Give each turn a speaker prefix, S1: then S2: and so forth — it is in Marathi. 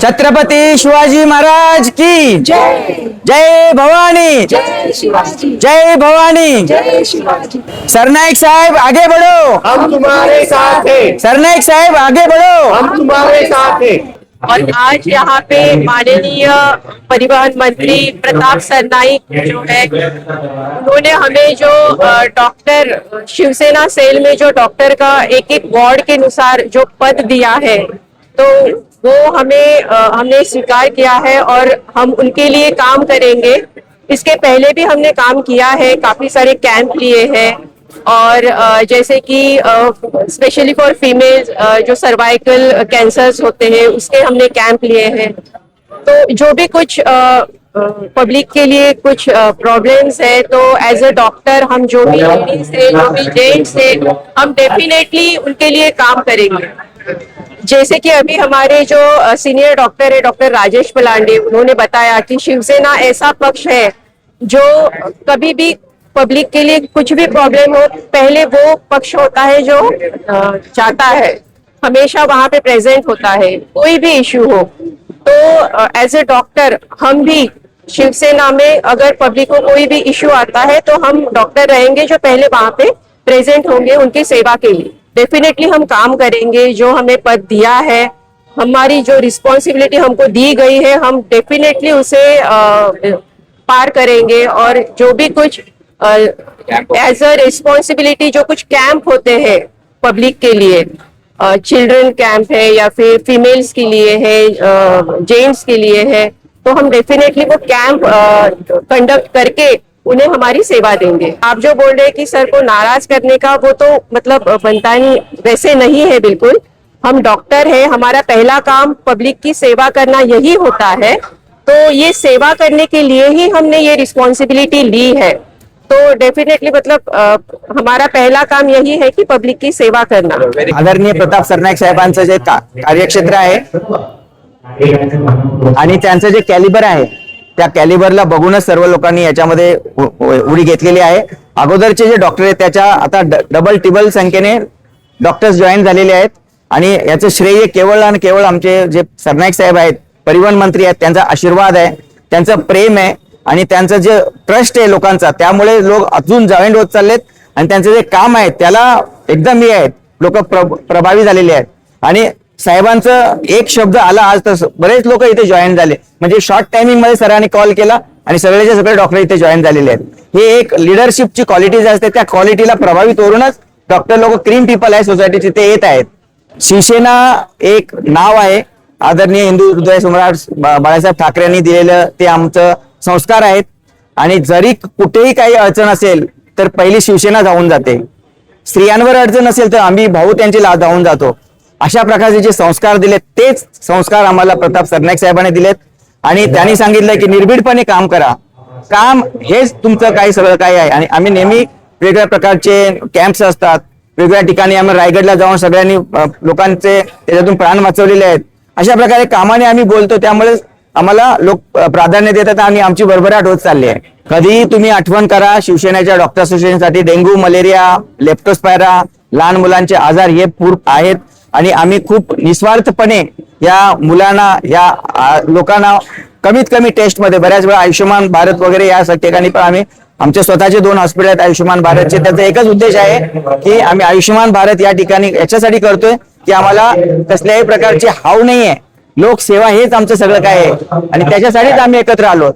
S1: छत्रपती शिवाजी महाराज की
S2: जय
S1: जय भवानी,
S2: जय शिवाजी,
S1: जय भवानी।
S2: जय शिवाजी।
S1: सरनाईक साहेब आगे बढ़ो,
S3: हम तुम्हारे साथ हैं।
S1: सरनाईक साहेब आगे बढ़ो।
S3: हम तुम्हारे साथ हैं।
S2: और आज यहाँ पे माननीय परिवहन मंत्री प्रताप सरनाईक जो है, उन्होंने हमें जो डॉक्टर शिवसेना सेल में जो डॉक्टर का एक एक वार्ड के अनुसार जो पद दिया है, तो वो हमने स्वीकार किया है और हम उनके लिए काम करेंगे। इसके पहले भी हमने काम किया है, काफी सारे कैंप लिए हैं और जैसे कि स्पेशली फॉर फीमेल्स जो सर्वाइकल कैंसर्स होते हैं उसके हमने कैंप लिए हैं। तो जो भी कुछ पब्लिक के लिए कुछ प्रॉब्लम्स है, तो एज अ डॉक्टर हम जो भी लेडीज है, जो भी जेंट्स है, हम डेफिनेटली उनके लिए काम करेंगे। जैसे कि अभी हमारे जो सीनियर डॉक्टर है, डॉक्टर राजेश पलांडे, उन्होंने बताया कि शिवसेना ऐसा पक्ष है जो कभी भी पब्लिक के लिए कुछ भी प्रॉब्लम हो, पहले वो पक्ष होता है जो चाहता है, हमेशा वहां पे प्रेजेंट होता है, कोई भी इश्यू हो। तो एज ए डॉक्टर हम भी शिवसेना में अगर पब्लिक को कोई भी इश्यू आता है तो हम डॉक्टर रहेंगे जो पहले वहां पे प्रेजेंट होंगे उनकी सेवा के लिए। डेफिनेटली हम काम करेंगे, जो हमें पद दिया है, हमारी जो रिस्पॉन्सिबिलिटी हमको दी गई है, हम डेफिनेटली उसे पार करेंगे। और जो भी कुछ एज अ रिस्पॉन्सिबिलिटी जो कुछ कैंप होते हैं पब्लिक के लिए, चिल्ड्रन कैंप है या फिर फीमेल्स के लिए है, जेंट्स के लिए है, तो हम डेफिनेटली वो कैंप कंडक्ट करके उन्हें हमारी सेवा देंगे। आप जो बोल रहे हैं कि सर को नाराज करने का, वो तो मतलब बनता नहीं, वैसे नहीं है बिल्कुल। हम डॉक्टर हैं, हमारा पहला काम पब्लिक की सेवा करना यही होता है, तो ये सेवा करने के लिए ही हमने ये रिस्पॉन्सिबिलिटी ली है। तो डेफिनेटली मतलब हमारा पहला काम यही है कि पब्लिक की सेवा करना।
S1: आदरणीय प्रताप सरनाईक साहेबांचं जे कार्यक्षेत्र आहे आणि त्यांचं जे कॅलिबर आहे, त्या कॅलिबरला बघूनच सर्व लोकांनी याच्यामध्ये उडी घेतलेली आहे। अगोदरचे जे डॉक्टर आहेत त्याच्या आता डबल टिबल संख्येने डॉक्टर्स जॉईन झालेले आहेत आणि याचं श्रेय केवळ आणि केवळ आमचे जे सरनाईक साहेब आहेत, परिवहन मंत्री आहेत, त्यांचा आशीर्वाद आहे, त्यांचं प्रेम आहे आणि त्यांचं जे ट्रस्ट आहे लोकांचा, त्यामुळे लोक अजून जॉईन होत चाललेत आणि त्यांचं जे काम आहे त्याला एकदम हे आहेत, लोक प्रभावी झालेले आहेत। आणि साहेबांचं एक शब्द आला आज तर बरेच लोक इथे जॉईन झाले, म्हणजे शॉर्ट टायमिंग मध्ये सरांनी कॉल केला आणि सगळेचे सगळे डॉक्टर इथे जॉईन झालेले आहेत। हे एक लिडरशिपची क्वालिटीज असते, त्या क्वालिटीला प्रभावित करूनच डॉक्टर लोक क्रीम पीपल आहे सोसायटीचे ते येत आहेत। शिवसेना एक नाव आहे, आदरणीय हिंदू हृदय सम्राट बाळासाहेब ठाकरेंनी दिलेलं ते आमचं संस्कार आहेत आणि जरी कुठेही काही अडचण असेल तर पहिली शिवसेना धावून जाते, स्त्रियांवर अडचण असेल तर आम्ही भाऊ त्यांची धावून जातो। अशा प्रकारचे जे संस्कार दिलेत तेच संस्कार आम्हाला प्रताप सरनाईक साहेबांनी दिलेत आणि त्यांनी सांगितलं की निर्भीडपणे काम करा, काम हेच तुमचं काही सगळं काही आहे। आणि आम्ही नेहमी वेगवेगळ्या प्रकारचे कॅम्प्स असतात, वेगवेगळ्या ठिकाणी आम्ही रायगडला जाऊन सगळ्यांनी लोकांचे त्याच्यातून प्राण वाचवलेले आहेत। अशा प्रकारे कामाने आम्ही बोलतो, त्यामुळे आम्हाला लोक प्राधान्य देतात आणि आमची भरभराट होत चालली आहे। कधी तुम्ही आठवण करा, शिवसेनेच्या डॉक्टर असोसिएशनसाठी डेंग्यू, मलेरिया, लेप्टोस्पायरा, लहान मुलांचे आजार हे आहेत आणि आम्ही खूप निस्वार्थपणे या मुलांना, या लोकांना कमीत कमी टेस्ट मध्ये, बऱ्याच वेळा आयुष्यमान भारत वगैरे या ठिकाणी पण आम्ही आमचे स्वतःचे 2 हॉस्पिटल आहेत आयुष्यमान भारतचे, त्याचा एकच उद्देश आहे की आम्ही आयुष्यमान भारत या ठिकाणी याच्यासाठी करतोय की आम्हाला कसल्याही प्रकारची हाव नाहीये, लोकसेवा हेच आमचं सगळं काय आहे आणि त्याच्यासाठीच आम्ही एकत्र आलो।